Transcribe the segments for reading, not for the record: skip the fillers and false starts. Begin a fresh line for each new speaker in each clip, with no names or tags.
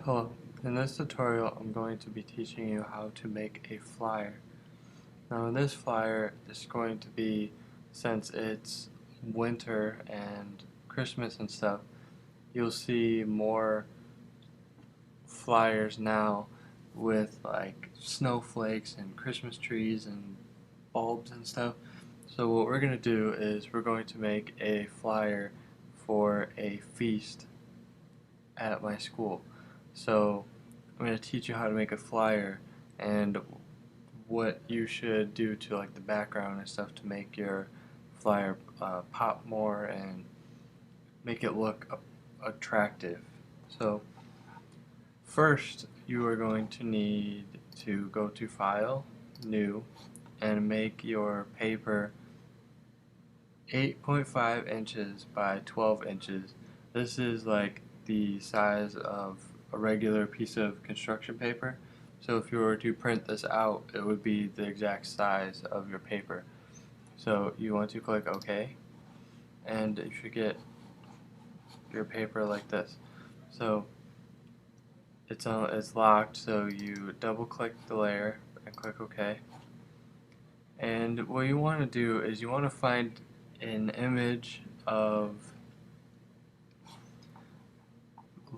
Hello, in this tutorial I'm going to be teaching you how to make a flyer. Now in this flyer is going to be, since it's winter and Christmas and stuff, you'll see more flyers now with like snowflakes and Christmas trees and bulbs and stuff. So what we're going to do is we're going to make a flyer for a feast at my school. So I'm going to teach you how to make a flyer and what you should do to like the background and stuff to make your flyer pop more and make it look attractive. So first you are going to need to go to File, New, and make your paper 8.5 inches by 12 inches. This is like the size of a regular piece of construction paper. So if you were to print this out, it would be the exact size of your paper. So you want to click OK, and you should get your paper like this. So it's locked, so you double click the layer and click OK. And what you want to do is you want to find an image of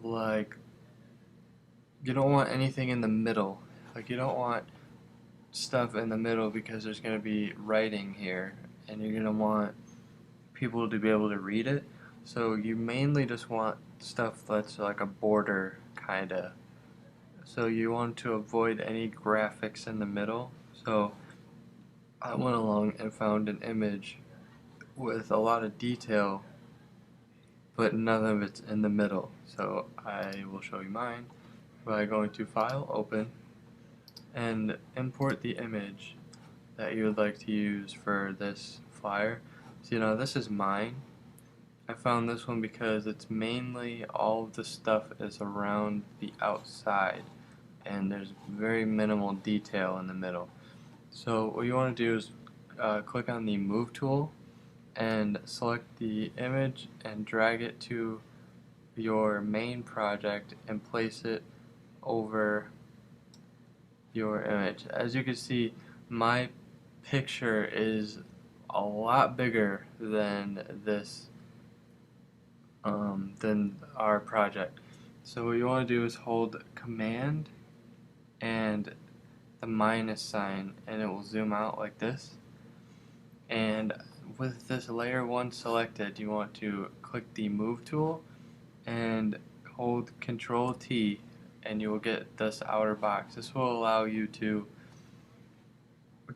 like, you don't want anything in the middle. Like you don't want stuff in the middle because there's going to be writing here and you're going to want people to be able to read it. So you mainly just want stuff that's like a border kinda. So you want to avoid any graphics in the middle. So I went along and found an image with a lot of detail, but none of it's in the middle. So I will show you mine by going to File, Open, and import the image that you would like to use for this flyer. So this is mine. I found this one because it's mainly all of the stuff is around the outside and there's very minimal detail in the middle. So what you want to do is click on the Move tool and select the image and drag it to your main project and place it over your image. As you can see, my picture is a lot bigger than this, than our project. So what you want to do is hold Command and the minus sign, and it will zoom out like this. And with this layer 1 selected, you want to click the Move tool and hold Control T, and you will get this outer box. This will allow you to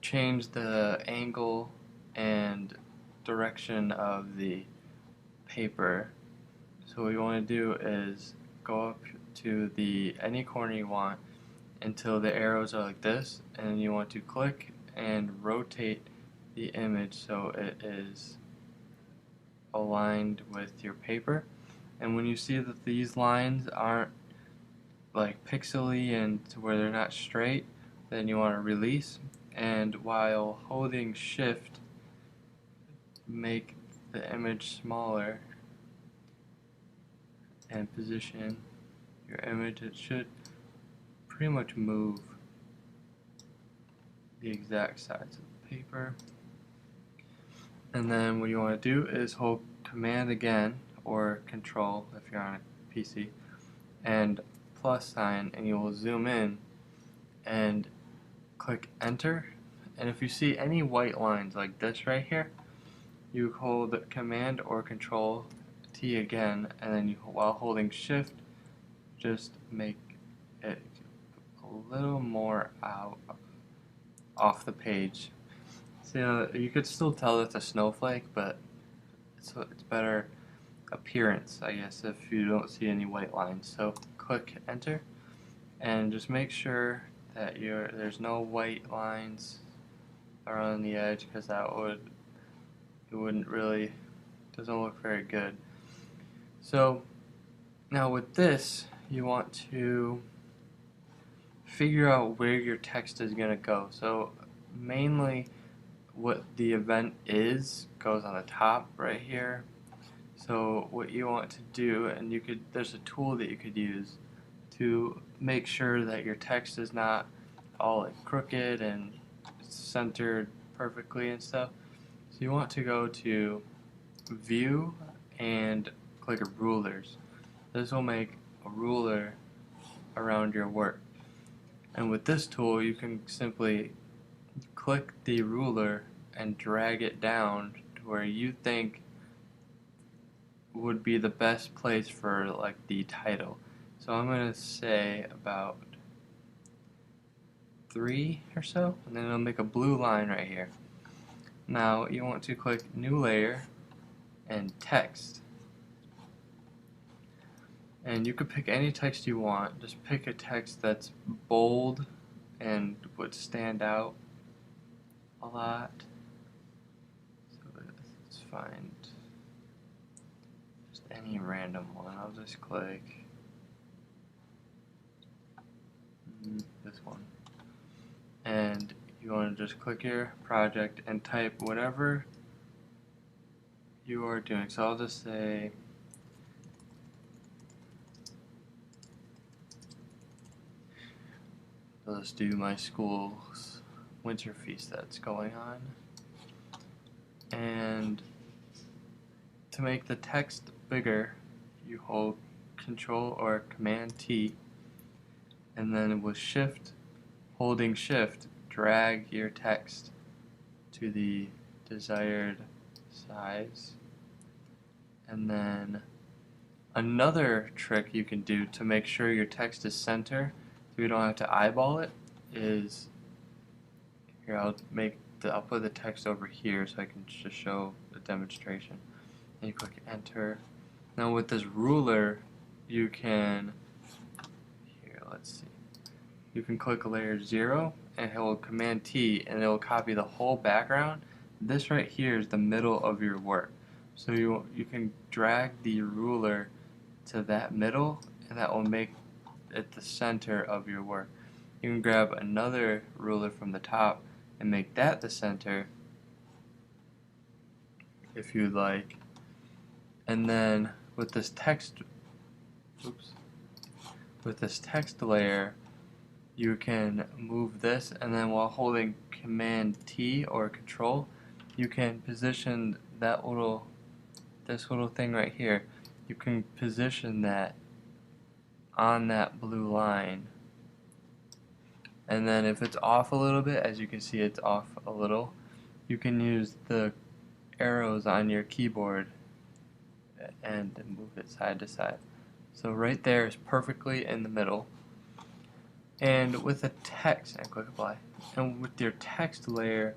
change the angle and direction of the paper. So what you want to do is go up to any corner you want until the arrows are like this, and you want to click and rotate the image so it is aligned with your paper. And when you see that these lines aren't like pixely and to where they're not straight, then you want to release, and while holding shift, make the image smaller and position your image. It should pretty much move the exact size of the paper. And then what you want to do is hold Command again, or Control if you're on a PC, and plus sign, and you will zoom in and click Enter. And if you see any white lines like this right here, you hold Command or Control T again, and then while holding Shift, just make it a little more out off the page. So you could still tell it's a snowflake, but it's better appearance, I guess, if you don't see any white lines. So click Enter, and just make sure that there's no white lines around the edge, because doesn't look very good. So now with this, you want to figure out where your text is going to go. So mainly what the event is goes on the top right here. So what you want to do, and there's a tool that you could use to make sure that your text is not all like crooked and centered perfectly and stuff. So you want to go to View and click Rulers. This will make a ruler around your work. And with this tool, you can simply click the ruler and drag it down to where you think would be the best place for like the title. So I'm going to say about 3 or so, and then it'll make a blue line right here. Now you want to click New Layer and Text. And you could pick any text you want. Just pick a text that's bold and would stand out a lot. So let's find just any random one. I'll just click this one. And you want to just click your project and type whatever you are doing. So I'll just say let's do my school's winter feast that's going on. And to make the text bigger, you hold Control or Command T, and then with holding Shift, drag your text to the desired size. And then another trick you can do to make sure your text is center, so you don't have to eyeball it, is here I'll put the text over here so I can just show the demonstration. And you click Enter. Now with this ruler, you can let's see. You can click layer 0 and hold Command T, and it will copy the whole background. This right here is the middle of your work. So you can drag the ruler to that middle, and that will make it the center of your work. You can grab another ruler from the top and make that the center if you'd like. And then with this text layer, you can move this, and then while holding Command T or Control, you can position this little thing right here. You can position that on that blue line, and then if it's off a little bit, as you can see it's off a little, you can use the arrows on your keyboard and move it side to side. So right there is perfectly in the middle. And with the text, and click Apply, and with your text layer,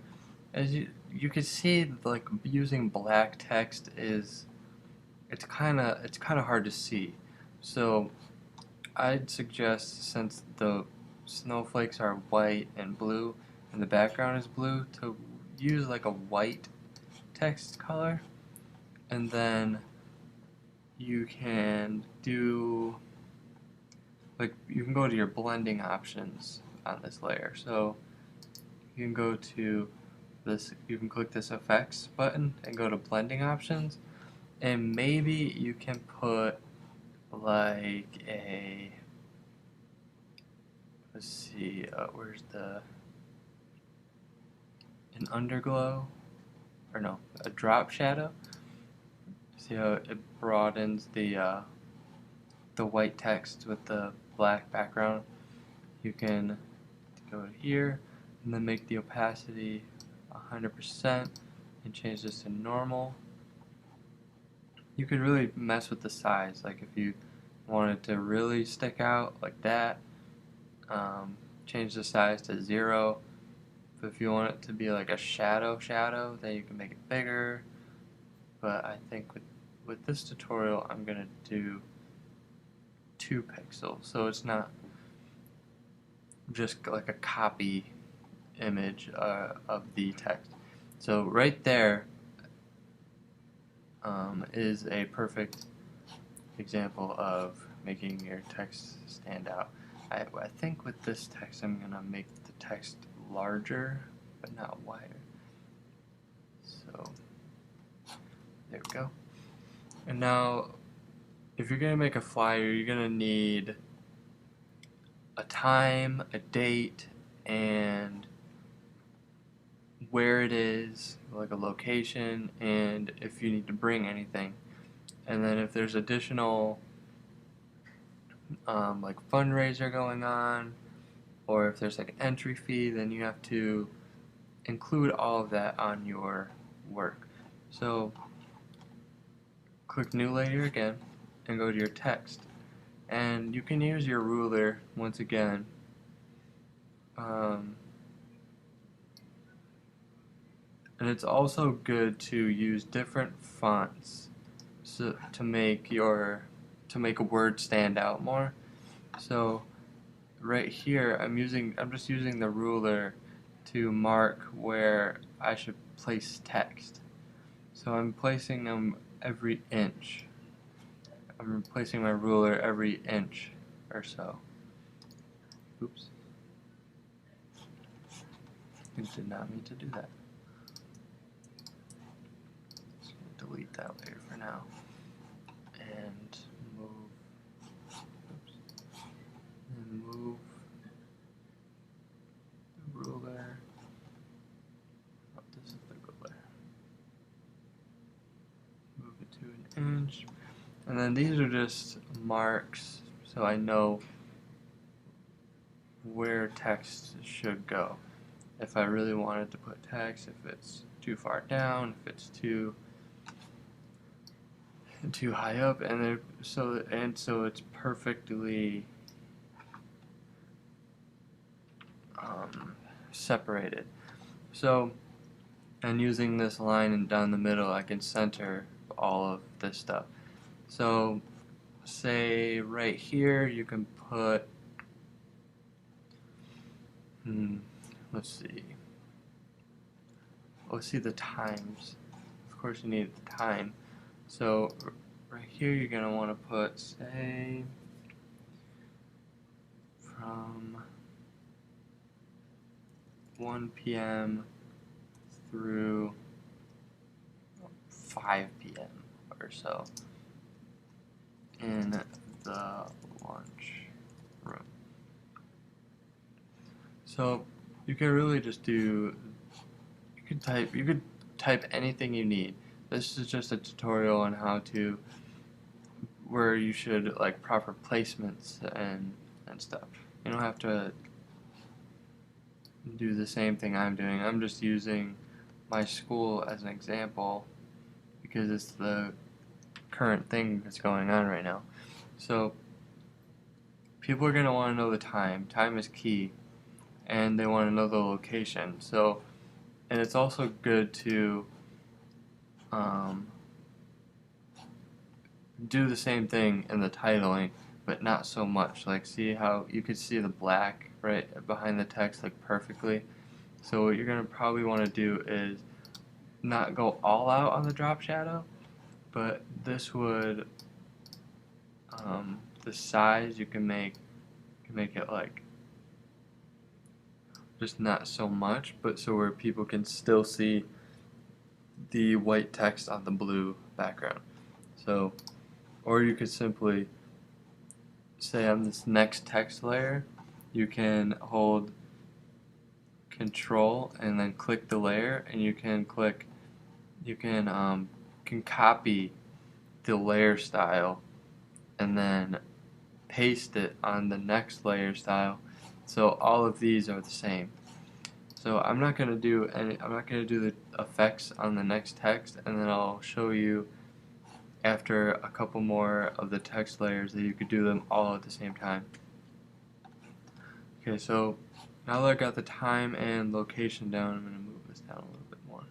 as you can see, like using black text it's kind of hard to see. So I'd suggest, since the snowflakes are white and blue and the background is blue, to use like a white text color, and then you can do you can go to your blending options on this layer. So you can go to this, you can click this effects button and go to blending options, and maybe you can put like let's see, where's an underglow, or no, a drop shadow. See how it broadens the white text with the black background. You can go to here and then make the opacity 100% and change this to normal. You could really mess with the size, like if you want it to really stick out like that, change the size to 0. But if you want it to be like a shadow, then you can make it bigger. But I think with this tutorial, I'm gonna do 2 pixels, so it's not just like a copy image of the text. So right there is a perfect example of making your text stand out. I think with this text I'm gonna make the text larger but not wider. So there we go. And now if you're gonna make a flyer, you're gonna need a time, a date, and where it is, like a location, and if you need to bring anything. And then if there's additional like fundraiser going on, or if there's like an entry fee, then you have to include all of that on your work. So click new layer again and go to your text, and you can use your ruler once again. And it's also good to use different fonts to make a word stand out more. So right here I'm just using the ruler to mark where I should place text. So I'm placing them every inch. I'm replacing my ruler every inch or so. Oops. I did not mean to do that. Just gonna delete that layer for now. And move. Oops. And move the ruler. Oh, this is the ruler. Move it to an inch. And then these are just marks so I know where text should go. If I really wanted to put text, if it's too far down, if it's too high up, and so it's perfectly separated. So, and using this line and down the middle, I can center all of this stuff. So, say right here, you can put, let's see the times. Of course, you need the time. So, right here, you're gonna want to put, say, from 1 p.m. through 5 p.m. or so in the lunch room. So you can really just you could type anything you need. This is just a tutorial on where you should, like, proper placements and stuff. You don't have to do the same thing I'm doing. I'm just using my school as an example because it's the current thing that's going on right now. So people are going to want to know the time. Time is key, and they want to know the location. So, and it's also good to do the same thing in the titling, but not so much. Like, see how you could see the black right behind the text, like, perfectly. So what you're going to probably want to do is not go all out on the drop shadow, but this would the size you can make it like just not so much, but so where people can still see the white text on the blue background. So, or you could simply say on this next text layer, you can hold Control and then click the layer, and you can copy the layer style and then paste it on the next layer style, so all of these are the same. So I'm not going to do the effects on the next text, and then I'll show you after a couple more of the text layers that you could do them all at the same time. Okay, so now that I got the time and location down, I'm going to move this down a little bit more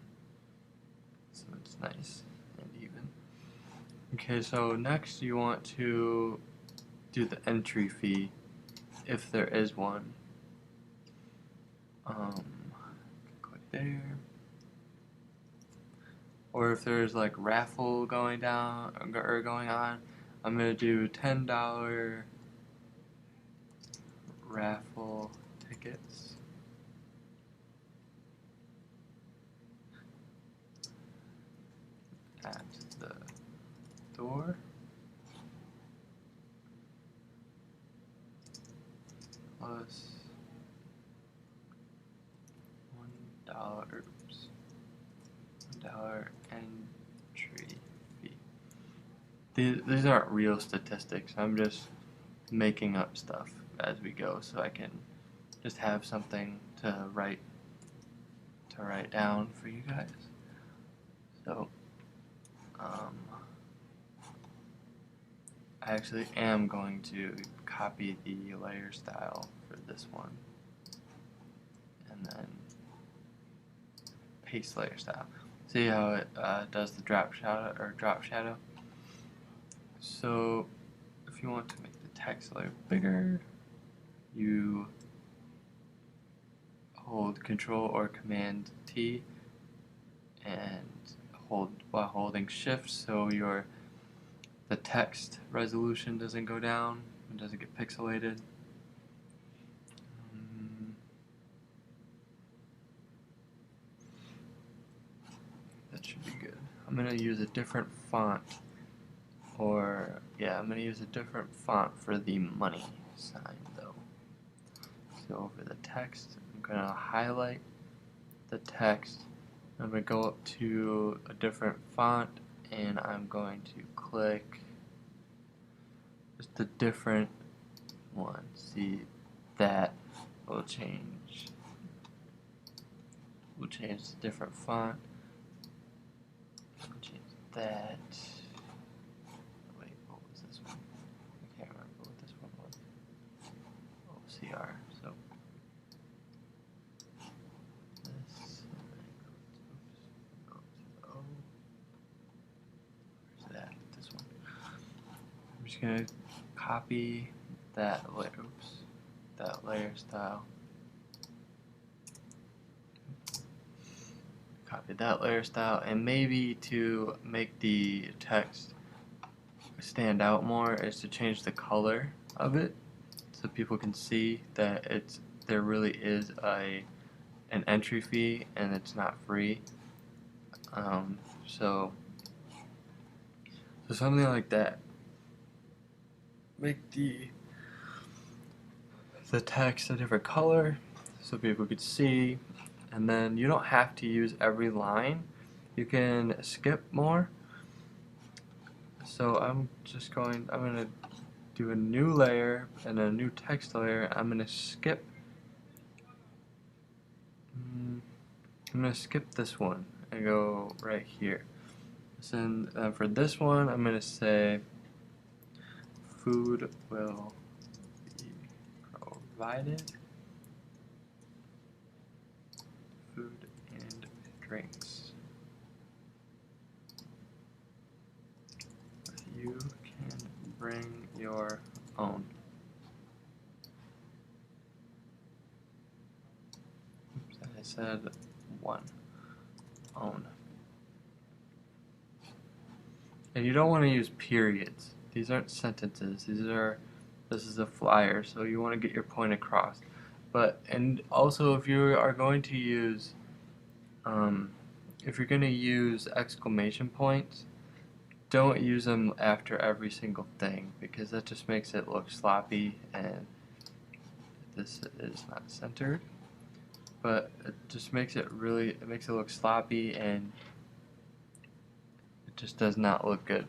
so it's nice and even. Okay, so next you want to do the entry fee, if there is one. Click there. Or if there's like raffle going down or going on, I'm gonna do $10 raffle tickets. At the door. plus $1. Oops. $1 entry fee. These aren't real statistics. I'm just making up stuff as we go, so I can just have something to write down for you guys. So I actually am going to copy the layer style for this one and then paste layer style. See how it does the drop shadow? So if you want to make the text layer bigger, you hold Control or Command T and hold while holding Shift, so the text resolution doesn't go down, it doesn't get pixelated. That should be good. I'm gonna use a different font, I'm gonna use a different font for the money sign though. So over the text, I'm gonna highlight the text. I'm going to go up to a different font and I'm going to click just a different one. See, that will change. We'll change to different font. Change that. Wait, what was this one? I can't remember what this one was. OCR. So this. Where's that? This one. I'm just gonna copy that layer style. Copy that layer style, and maybe to make the text stand out more is to change the color of it, so people can see that there really is an entry fee and it's not free. So something like that. Make the text a different color so people could see, and then you don't have to use every line. You can skip more. So I'm gonna do a new layer and a new text layer. I'm gonna skip this one and go right here. So for this one, I'm gonna say food will be provided. Food and drinks. You can bring your own. Oops, I said one. Own. And you don't want to use periods. These aren't sentences. This is a flyer, so you want to get your point across. And also if you are going to use exclamation points, don't use them after every single thing, because that just makes it look sloppy and this is not centered. But it just makes it look sloppy, and it just does not look good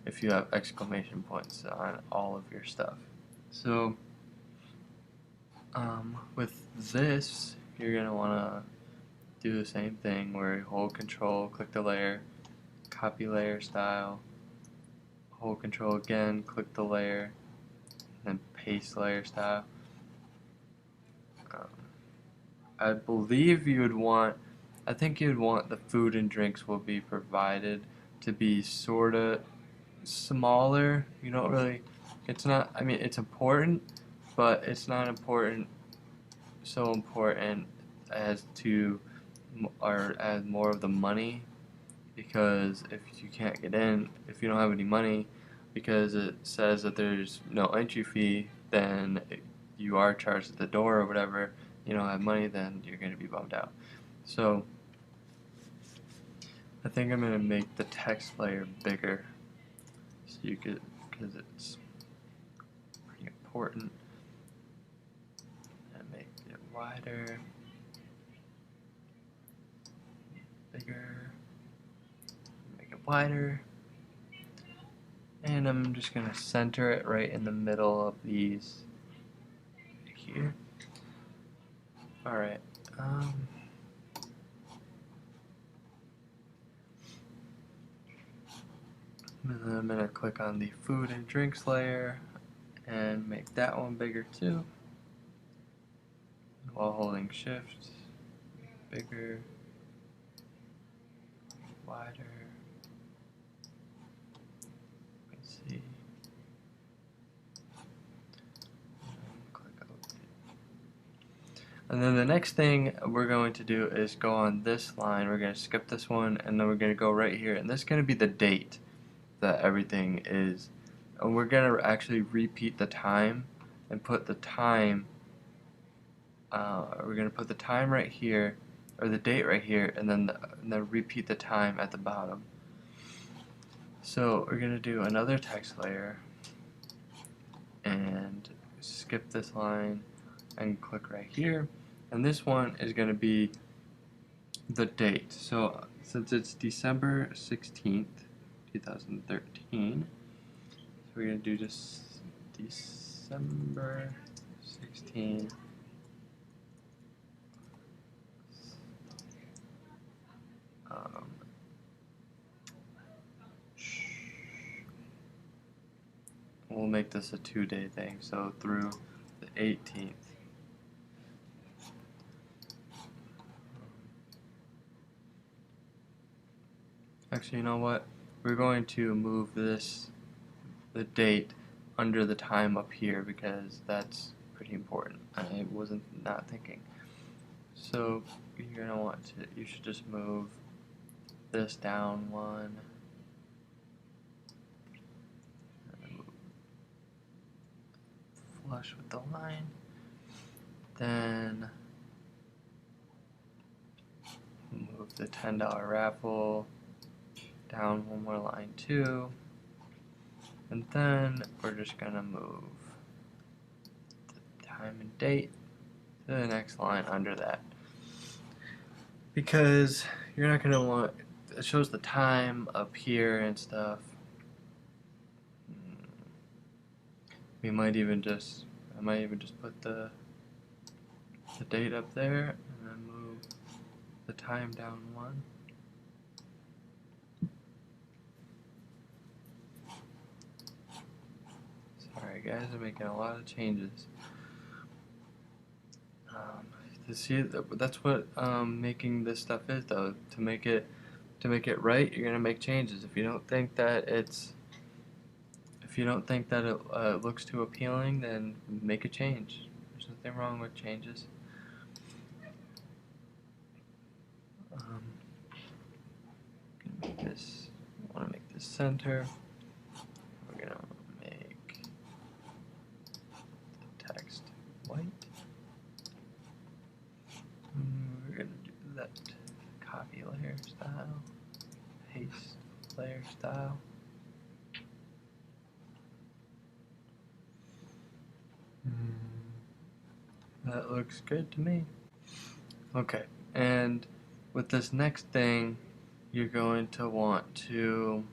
if you have exclamation points on all of your stuff. So with this, you're going to want to do the same thing where you hold Control, click the layer, copy layer style, hold Control again, click the layer, and then paste layer style. I believe I think you'd want the food and drinks will be provided to be sorta smaller. You don't really, it's not, I mean, it's important, but it's not so important as more of the money, because if you can't get in, if you don't have any money, because it says that there's no entry fee, then you are charged at the door or whatever, you don't have money, then you're going to be bummed out. So I think I'm going to make the text layer bigger, so because it's pretty important. wider, bigger, make it wider, and I'm just going to center it right in the middle of these here. Alright, and then I'm going to click on the food and drinks layer and make that one bigger too, while holding shift, bigger, wider, let's see, and click OK. And then the next thing we're going to do is go on this line, we're going to skip this one, and then we're going to go right here, and this is going to be the date that everything is, and we're going to actually repeat the time and put the time, we're going to put the time right here, or the date right here, and then repeat the time at the bottom. So we're going to do another text layer and skip this line and click right here, and this one is going to be the date. So since it's December 16th 2013, so we're going to do just December 16th. We'll make this a 2-day thing, so through the 18th. Actually, you know what? We're going to move the date under the time up here because that's pretty important. I wasn't not thinking. So you're gonna want to. You should just move this down one. Flush with the line. Then move the $10 raffle down one more line too, and then we're just gonna move the time and date to the next line under that, because you're not gonna want, it shows the time up here and stuff. I might even just put the date up there and then move the time down one. Sorry guys, I'm making a lot of changes. To see that's what making this stuff is, though. To make it right, you're gonna make changes. If you don't think that it looks too appealing, then make a change. There's nothing wrong with changes. Make this. I want to make this center. We're gonna make the text white. We're gonna do that copy layer style, paste layer style. That looks good to me. Okay, and with this next thing, you're going to want to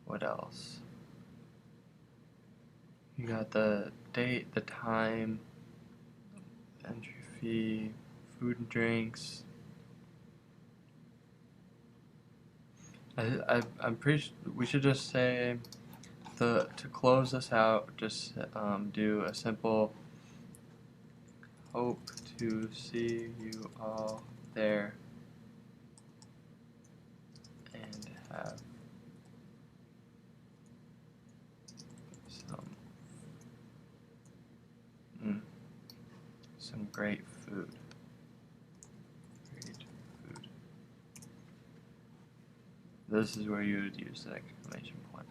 what else? You got the date, the time, entry fee, food and drinks. I'm pretty sure we should just say to close this out, just do a simple hope to see you all there and have some great food. This is where you would use the exclamation point.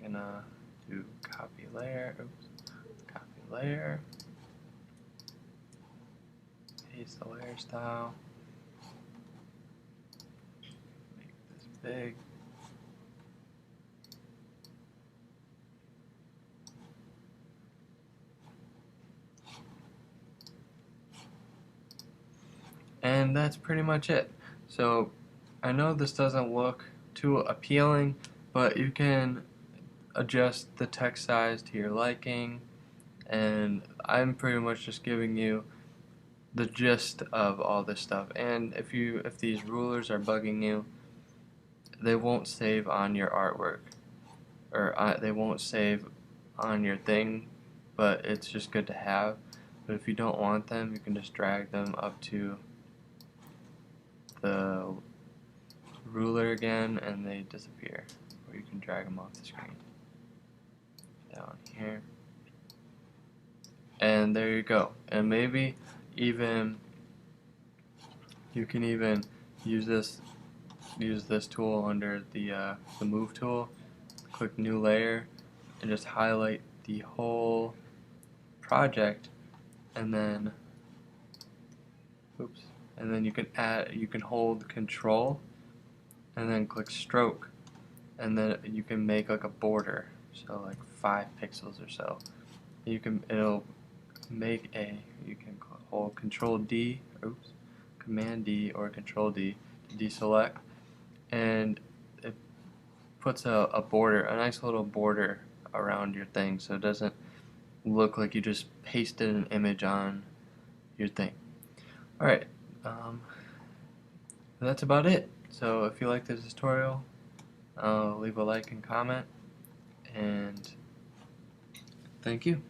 Gonna do copy layer, copy layer, paste the layer style, make this big. And that's pretty much it. So I know this doesn't look too appealing, but you can adjust the text size to your liking, and I'm pretty much just giving you the gist of all this stuff. And if these rulers are bugging you, they won't save on your artwork, or they won't save on your thing, but it's just good to have. But if you don't want them, you can just drag them up to the ruler again and they disappear, or you can drag them off the screen down here, and there you go. And maybe even you can even use this tool under the move tool, click new layer, and just highlight the whole project, and then you can hold control and then click stroke, and then you can make like a border, so like 5 pixels or so. It'll make you can hold Command D or Control D to deselect, and it puts a border, a nice little border around your thing, so it doesn't look like you just pasted an image on your thing. Alright, that's about it. So if you like this tutorial, leave a like and comment, and thank you.